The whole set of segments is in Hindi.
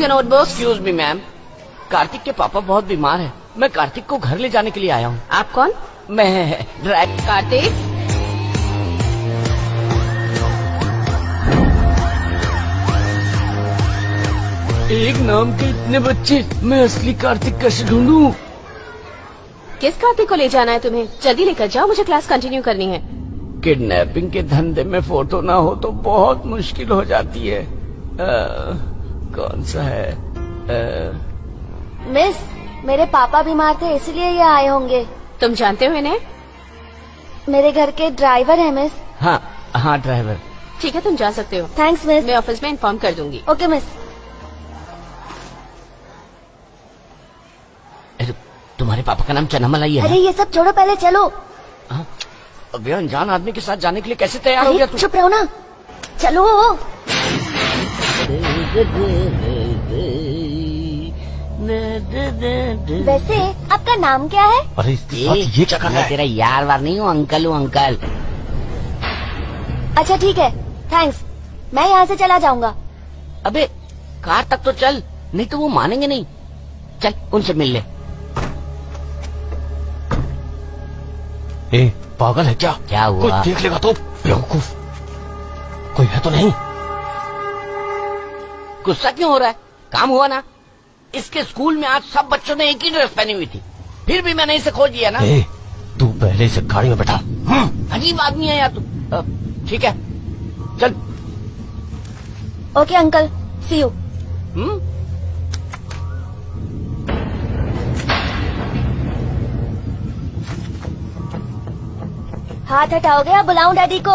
your notebooks. Excuse me ma'am, Kartik के पापा बहुत बीमार हैं। मैं कार्तिक को घर ले जाने के लिए आया हूँ। आप कौन? मैं ड्राइव। कार्तिक। एक नाम के इतने बच्चे, मैं असली कार्तिक कैसे ढूंढूं? किस कार्तिक को ले जाना है तुम्हें? जल्दी लेकर जाओ, मुझे क्लास कंटिन्यू करनी है। किडनैपिंग के धंधे में फोटो ना हो तो बहुत मुश्किल हो जाती है। कौन सा है? मिस, मेरे पापा बीमार थे इसलिए ये आए होंगे। तुम जानते हो इन्हें? मेरे घर के ड्राइवर है मिस। हाँ हाँ, ड्राइवर। ठीक है, तुम जा सकते हो। Thanks miss. मैं ऑफिस में इन्फॉर्म कर दूंगी। Okay miss. तुम्हारे पापा का नाम चनामलाई है? अरे ये सब छोड़ो, पहले चलो। अबे अनजान आदमी के साथ जाने के लिए कैसे तैयार हो गया तू? चुप रहो ना, चलो। वैसे आपका नाम क्या है? अरे ये क्या कर रहा है? तेरा यार वार नहीं हूँ, अंकल हूँ अंकल। अच्छा ठीक है, थैंक्स। मैं यहाँ से चला जाऊंगा। अबे कार तक तो चल, नहीं तो वो मानेंगे नहीं। चल उनसे मिल ले। ए, पागल है क्या? क्या हुआ? कोई देख लेगा तो? बेवकूफ, कोई है तो नहीं? गुस्सा क्यों हो रहा है? काम हुआ ना। इसके स्कूल में आज सब बच्चों ने एक ही ड्रेस पहनी हुई थी, फिर भी मैंने इसे खोज लिया ना। ए, तू पहले से गाड़ी में बैठा। अजीब आदमी है यार तू। ठीक है चल। Okay uncle, see you. हाथ हटाओगे या बुलाऊं डैडी को?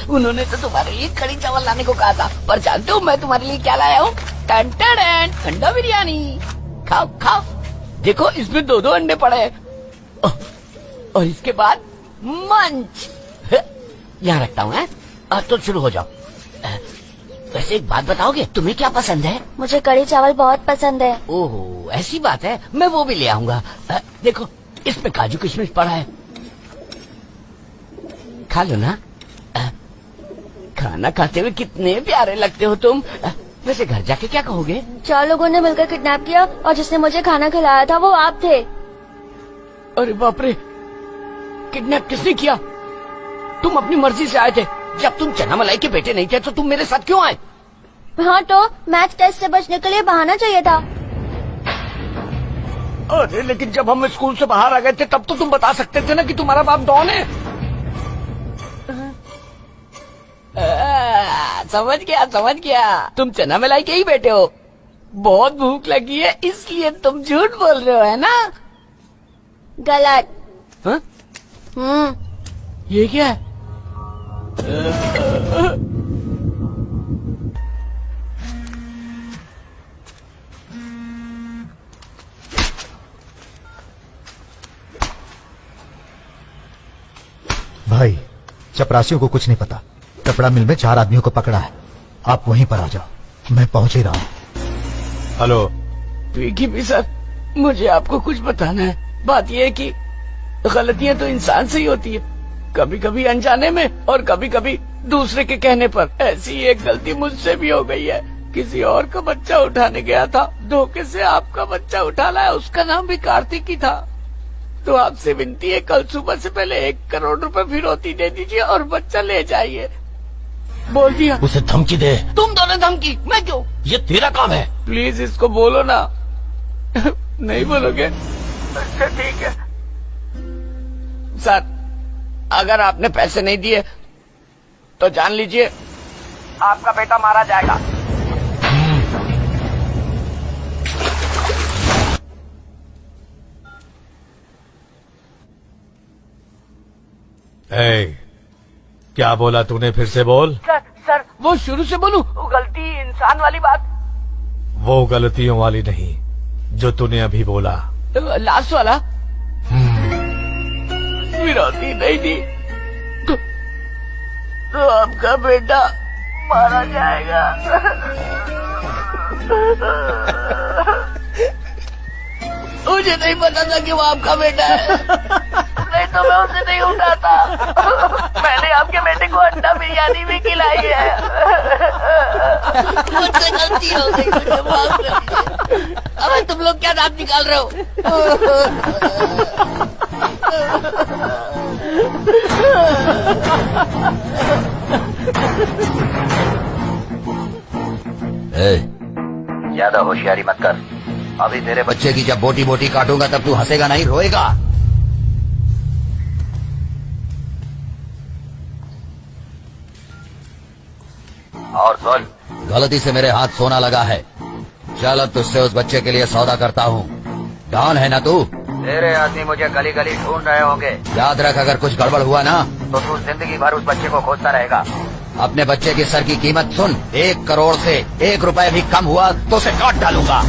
उन्होंने तो तुम्हारे लिए कड़ी चावल लाने को कहा था, पर जानते हो मैं तुम्हारे लिए क्या लाया हूँ? ठंडा बिरयानी। खाओ खाओ। देखो इसमें 2-2 अंडे पड़े हैं। और इसके बाद मंच यहाँ रखता हूँ। तो शुरू हो जाओ। वैसे एक बात बताओगे, तुम्हें क्या पसंद है? मुझे कड़ी चावल बहुत पसंद है। ओहो ऐसी बात है, मैं वो भी ले आऊंगा। देखो इसमें काजू किशमिश पड़ा है, खा लो ना। खाना खाते हुए कितने प्यारे लगते हो तुम। वैसे घर जाके क्या कहोगे? 4 लोगों ने मिलकर किडनैप किया और जिसने मुझे खाना खिलाया था वो आप थे। अरे बाप रे, किडनैप किसने किया? तुम अपनी मर्जी से आए थे। जब तुम चनामलाई के बेटे नहीं थे तो तुम मेरे साथ क्यों आए? हाँ तो मैथ टेस्ट से बचने के लिए बहाना चाहिए था। अरे लेकिन जब हम स्कूल से बाहर आ गए थे तब तो तुम बता सकते थे ना कि तुम्हारा बाप डॉन है। समझ गया तुम चनामलाई के ही बेटे हो। बहुत भूख लगी है इसलिए तुम झूठ बोल रहे हो, है ना? गलत। हाँ? ये क्या है? भाई, चपरासियों को कुछ नहीं पता। कपड़ा मिल में 4 आदमियों को पकड़ा है। आप वहीं पर आ जाओ, मैं पहुंच ही रहा हूँ। हेलो विकी भी सर, मुझे आपको कुछ बताना है। बात यह है कि गलतियां तो इंसान से ही होती है, कभी कभी अनजाने में और कभी कभी दूसरे के कहने पर। ऐसी एक गलती मुझसे भी हो गई है। किसी और का बच्चा उठाने गया था, धोखे से आपका बच्चा उठा लाया। उसका नाम भी कार्तिक ही था। तो आपसे विनती है, कल सुबह से पहले 1 करोड़ रुपए फिरौती दे दीजिए और बच्चा ले जाइए। बोल दिया। उसे धमकी दे। तुम दोनों धमकी? मैं क्यों? ये तेरा काम है। प्लीज इसको बोलो ना। नहीं बोलोगे? अच्छा ठीक है सर, अगर आपने पैसे नहीं दिए तो जान लीजिए आपका बेटा मारा जाएगा। क्या बोला तूने? फिर से बोल। सर वो शुरू से बोलूं? वो गलती इंसान वाली बात। वो गलतियों वाली नहीं जो तूने अभी बोला। लास्ट वाला? फिरौती नहीं दी तो आपका बेटा मारा जाएगा। मुझे नहीं पता था कि वो आपका बेटा है। नहीं तो मैं उसे नहीं उठाता। मैंने आपके बेटे को अंडा बिरयानी भी खिलाई है। मुझसे गलती हो गई, मुझे माफ कर दीजिए। अब तुम लोग क्या दांत निकाल रहे हो? ज्यादा होशियारी मत कर। अभी तेरे बच्चे की जब बोटी बोटी काटूंगा तब तू हंसेगा नहीं, रोएगा। और सुन, गलती से मेरे हाथ सोना लगा है। चल अब तुझसे उस बच्चे के लिए सौदा करता हूँ। डॉन है ना तू? तेरे आदमी मुझे गली गली ढूंढ रहे होंगे। याद रख, अगर कुछ गड़बड़ हुआ ना तो तू जिंदगी भर उस बच्चे को खोजता रहेगा। अपने बच्चे की सर की कीमत सुन, 1 करोड़ से 1 रुपए भी कम हुआ तो उसे काट डालूंगा।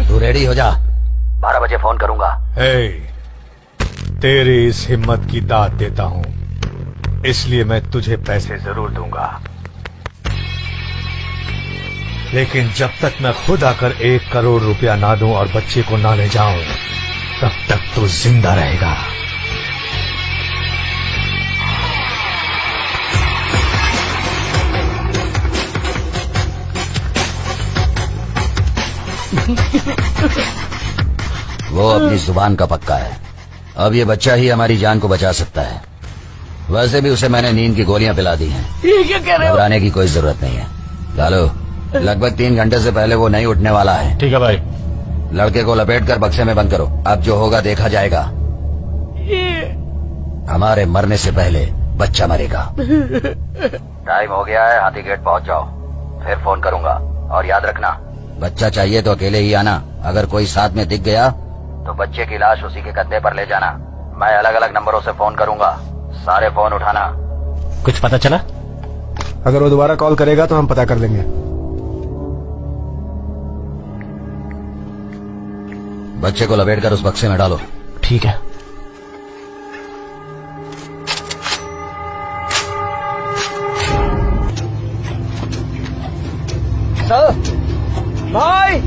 तू रेडी हो जा, 12 बजे फोन करूंगा। तेरी इस हिम्मत की दाद देता हूँ, इसलिए मैं तुझे पैसे जरूर दूंगा, लेकिन जब तक मैं खुद आकर 1 करोड़ रुपया ना दूं और बच्चे को ना ले जाऊं, तब तक तू जिंदा रहेगा। वो अपनी जुबान का पक्का है। अब ये बच्चा ही हमारी जान को बचा सकता है। वैसे भी उसे मैंने नींद की गोलियां पिला दी हैं। ये क्या कह रहे हो? घबराने की कोई जरूरत नहीं है। लालो, लगभग 3 घंटे से पहले वो नहीं उठने वाला है। ठीक है भाई। लड़के को लपेट कर बक्से में बंद करो। अब जो होगा देखा जाएगा। हमारे मरने से पहले बच्चा मरेगा। टाइम हो गया है, हाथी गेट पहुंच जाओ, फिर फोन करूंगा। और याद रखना, बच्चा चाहिए तो अकेले ही आना। अगर कोई साथ में दिख गया तो बच्चे की लाश उसी के कंधे पर ले जाना। मैं अलग अलग नंबरों से फोन करूंगा, सारे फोन उठाना। कुछ पता चला? अगर वो दोबारा कॉल करेगा तो हम पता कर लेंगे। बच्चे को लपेट कर उस बक्से में डालो। ठीक है। भाई,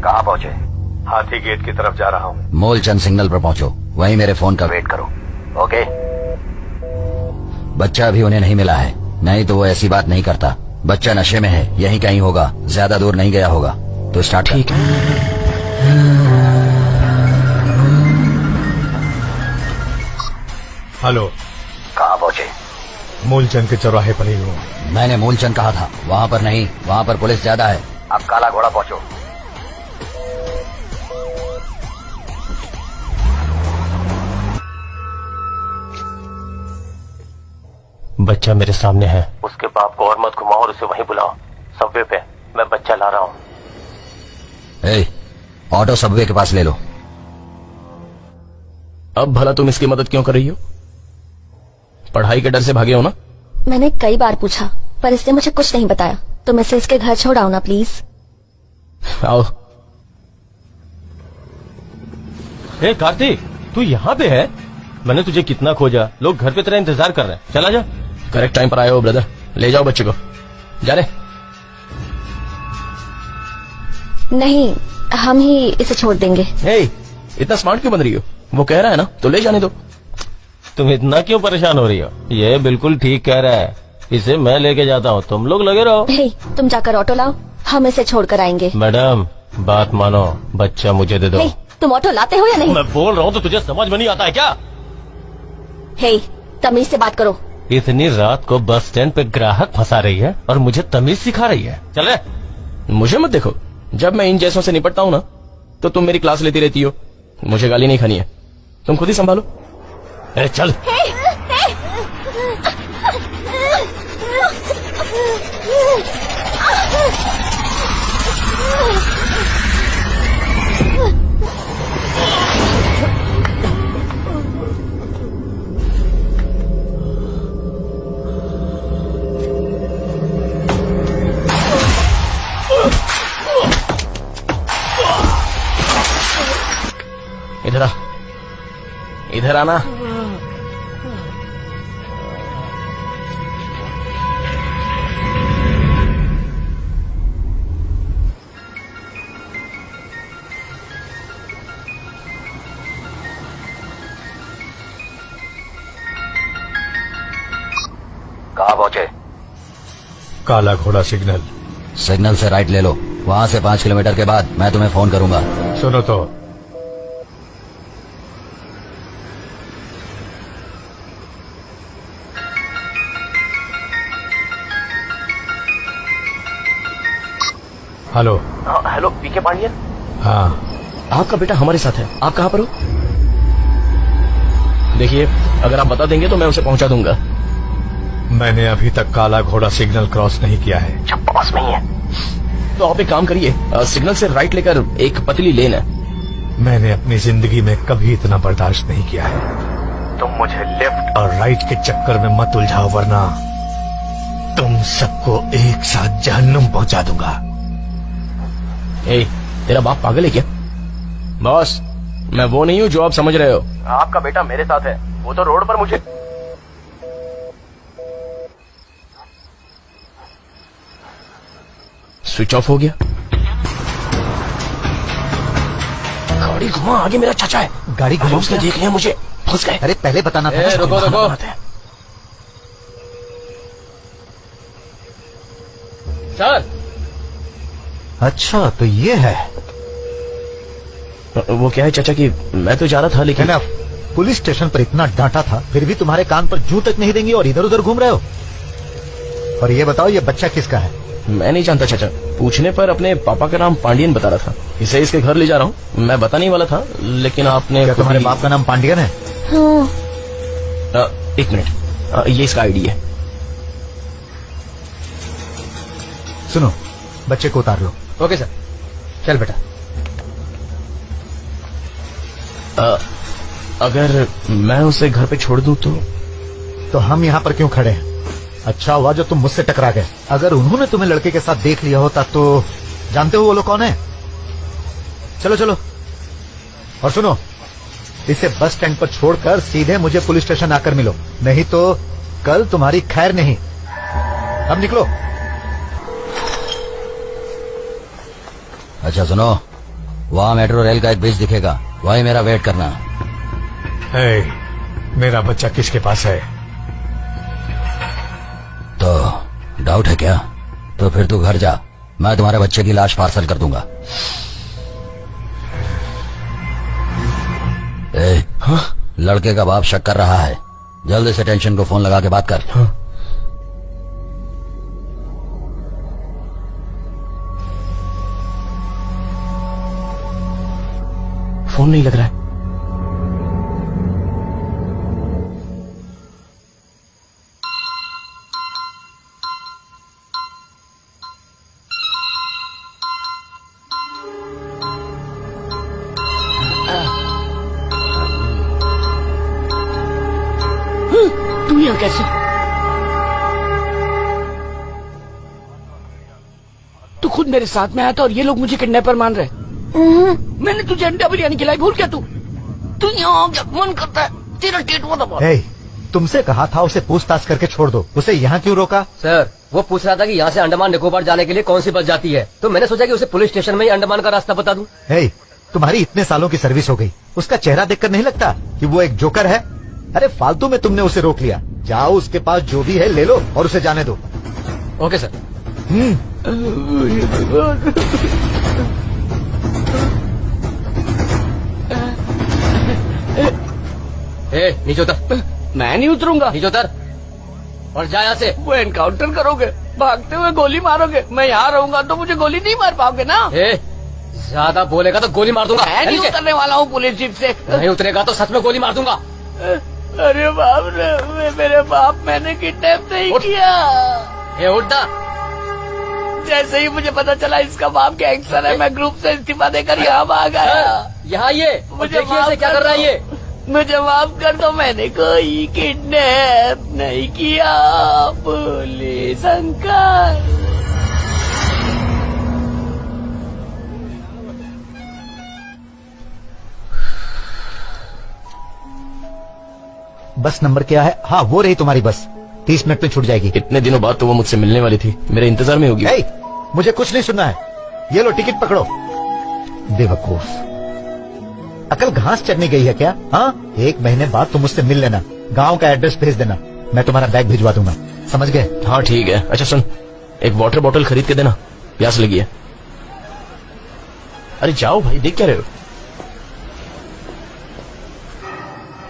कहाँ पहुँचे? हाथी गेट की तरफ जा रहा हूँ। मूलचंद सिग्नल पर पहुंचो, वहीं मेरे फोन का वेट करो। ओके? बच्चा अभी उन्हें नहीं मिला है, नहीं तो वो ऐसी बात नहीं करता। बच्चा नशे में है, यहीं कहीं होगा, ज्यादा दूर नहीं गया होगा। तो स्टार्ट। ठीक है। हेलो, कहाँ पहुँचे? मूलचंद के चौराहे पर ही हूँ। मैंने मूलचंद कहा था, वहाँ पर नहीं, वहाँ पर पुलिस ज्यादा है। अब काला घोड़ा पहुँचो। बच्चा मेरे सामने है। उसके बाप को और मत घुमाओ और उसे वहीं बुलाओ। सबवे पे मैं बच्चा ला रहा हूँ। ऑटो सबवे के पास ले लो। अब भला तुम इसकी मदद क्यों कर रही हो? पढ़ाई के डर से भागे हो ना? मैंने कई बार पूछा पर इसने मुझे कुछ नहीं बताया, तो मैं इसे इसके घर छोड़ाऊं ना प्लीज। आओ। हे कार्तिक, तू यहाँ पे है? मैंने तुझे कितना खोजा, लोग घर पे तेरा इंतजार कर रहे हैं। चला जा। करेक्ट टाइम पर आए हो ब्रदर, ले जाओ बच्चे को। जा रहे? नहीं, हम ही इसे छोड़ देंगे। हे, इतना स्मार्ट क्यों बन रही हो? वो कह रहा है ना, तो ले जाने दो। तुम इतना क्यों परेशान हो रही हो? ये बिल्कुल ठीक कह रहा है। इसे मैं लेके जाता हूँ, तुम लोग लगे रहो। हे, तुम जाकर ऑटो लाओ, हम इसे छोड़कर आएंगे। मैडम, बात मानो, बच्चा मुझे दे दो। हे, तुम ऑटो लाते हो या नहीं? मैं बोल रहा हूँ तो तुझे समझ में नहीं आता है क्या? हे, तमीज से बात करो। इतनी रात को बस स्टैंड पे ग्राहक फंसा रही है और मुझे तमीज सिखा रही है। चल रे। मुझे मत देखो, जब मैं इन जैसों से निपटता हूँ ना, तो तुम मेरी क्लास लेती रहती हो। मुझे गाली नहीं खानी है, तुम खुद ही संभालो। चल। इधर आ, इधर आना। कहाँ पहुंचे? काला घोड़ा सिग्नल। सिग्नल से राइट ले लो, वहाँ से 5 किलोमीटर के बाद मैं तुम्हें फोन करूंगा। सुनो तो, हेलो। हेलो पीके पांडियन, हाँ, आपका बेटा हमारे साथ है। आप कहाँ पर हो? देखिए, अगर आप बता देंगे तो मैं उसे पहुंचा दूंगा। मैंने अभी तक काला घोड़ा सिग्नल क्रॉस नहीं किया है। अच्छा, पास में ही है। तो आप एक काम करिए, सिग्नल से राइट लेकर एक पतली लेन है। मैंने अपनी जिंदगी में कभी इतना बर्दाश्त नहीं किया है। तुम मुझे लेफ्ट और राइट के चक्कर में मत उलझाओ, वरना तुम सबको एक साथ जहन्नुम पहुंचा दूंगा। ए, तेरा बाप पागल है क्या? बॉस, मैं वो नहीं हूँ जो आप समझ रहे हो। आपका बेटा मेरे साथ है, वो तो रोड पर मुझे। स्विच ऑफ हो गया। गाड़ी घुमा, आगे मेरा चाचा है। गाड़ी घुमाओ, उसने देख लिया मुझे, फंस गए। अरे पहले बताना था। रुको रुको, सर। अच्छा, तो ये है। वो क्या है चाचा कि मैं तो जा रहा था, लेकिन ना, पुलिस स्टेशन पर इतना डांटा था, फिर भी तुम्हारे कान पर जूं तक नहीं देंगी और इधर उधर घूम रहे हो। और ये बताओ, ये बच्चा किसका है? मैं नहीं जानता चाचा। पूछने पर अपने पापा का नाम पांडियन बता रहा था। इसे इसके घर ले जा रहा हूँ। मैं बता नहीं वाला था, लेकिन आपने क्या तुम्हारे बाप का नाम पांडियन है? एक मिनट, ये इसका आईडी है। सुनो, बच्चे को उतार लो। ओके सर, चल बेटा। अगर मैं उसे घर पे छोड़ दूं तो हम यहाँ पर क्यों खड़े हैं? अच्छा हुआ जो तुम मुझसे टकरा गए। अगर उन्होंने तुम्हें लड़के के साथ देख लिया होता तो जानते हो वो लोग कौन है? चलो चलो। और सुनो, इसे बस स्टैंड पर छोड़कर सीधे मुझे पुलिस स्टेशन आकर मिलो, नहीं तो कल तुम्हारी खैर नहीं। अब निकलो। अच्छा सुनो, वहाँ मेट्रो रेल का एक ब्रिज दिखेगा, वहीं मेरा वेट करना। मेरा बच्चा किसके पास है? तो डाउट है क्या? तो फिर तू घर जा, मैं तुम्हारे बच्चे की लाश पार्सल कर दूंगा। हाँ? लड़के का बाप शक कर रहा है, जल्दी से टेंशन को फोन लगा के बात कर। हाँ? फोन नहीं लग रहा है। तू यहाँ कैसे? तू खुद मेरे साथ में आया था और ये लोग मुझे किडनैपर मान रहे। मैंने तुझे अंडा बिरयानी खिलाई, भूल क्या तू? तू यहाँ आ गया, मन करता है तेरा टेटवा दबा। तुमसे कहा था उसे पूछताछ करके छोड़ दो, उसे यहाँ क्यों रोका? सर, वो पूछ रहा था कि यहाँ से अंडमान निकोबार जाने के लिए कौन सी बस जाती है, तो मैंने सोचा कि उसे पुलिस स्टेशन में ही अंडमान का रास्ता बता दूं। तुम्हारी इतने सालों की सर्विस हो गई, उसका चेहरा देखकर नहीं लगता कि वो एक जोकर है? अरे फालतू में तुमने उसे रोक लिया। जाओ, उसके पास जो भी है ले लो और उसे जाने दो। Okay sir. नीचे उतर। मैं नहीं उतरूंगा। नीचे उतर और जा यहाँ से। वो एनकाउंटर करोगे, भागते हुए गोली मारोगे। मैं यहाँ रहूंगा तो मुझे गोली नहीं मार पाओगे ना? ज्यादा बोलेगा तो गोली मार दूंगा। मैं नहीं उतरने वाला हूँ पुलिस जीप से। नहीं उतरेगा तो सच में गोली मार दूंगा। अरे बाप रे, मेरे बाप, मैंने किडनैप नहीं किया। उठ ना। जैसे ही मुझे पता चला इसका बाप गैंगस्टर है, मैं ग्रुप से इस्तीफा देकर यहाँ भाग आया। यहाँ ये मुझे क्या कर रहा है ये? मुझे माफ कर दो, मैंने कोई किडनैप नहीं किया पुलिस अंकल। बस नंबर क्या है? हाँ, वो रही तुम्हारी बस, 30 मिनट में छूट जाएगी। इतने दिनों बाद तो वो मुझसे मिलने वाली थी, मेरे इंतजार में होगी। ए, मुझे कुछ नहीं सुनना है, ये लो टिकट पकड़ो। बेवकूफ, अकल घास चढ़ने गई है क्या? हाँ, 1 महीने बाद तुम मुझसे मिल लेना, गांव का एड्रेस भेज देना, मैं तुम्हारा बैग भिजवा दूंगा, समझ गए? हाँ ठीक है। अच्छा सुन, एक वाटर बॉटल खरीद के देना, प्यास लगी है। अरे जाओ भाई, देख क्या रहे हो?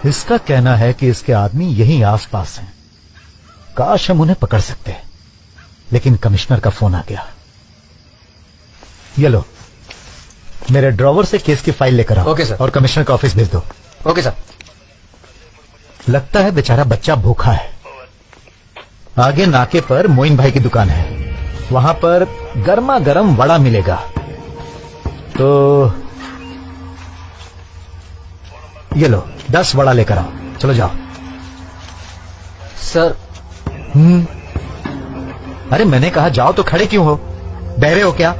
इसका कहना है कि इसके आदमी यहीं आसपास हैं। काश हम उन्हें पकड़ सकते, लेकिन कमिश्नर का फोन आ गया। ये लो, मेरे ड्रॉवर से केस की फाइल लेकर आओ। Okay sir. और कमिश्नर का ऑफिस भेज दो। Okay sir. लगता है बेचारा बच्चा भूखा है। आगे नाके पर मोइन भाई की दुकान है, वहां पर गर्मा गर्म वड़ा मिलेगा। तो ये लो, 10 वड़ा लेकर आओ, चलो जाओ। सर अरे मैंने कहा जाओ तो खड़े क्यों हो? बहरे हो क्या?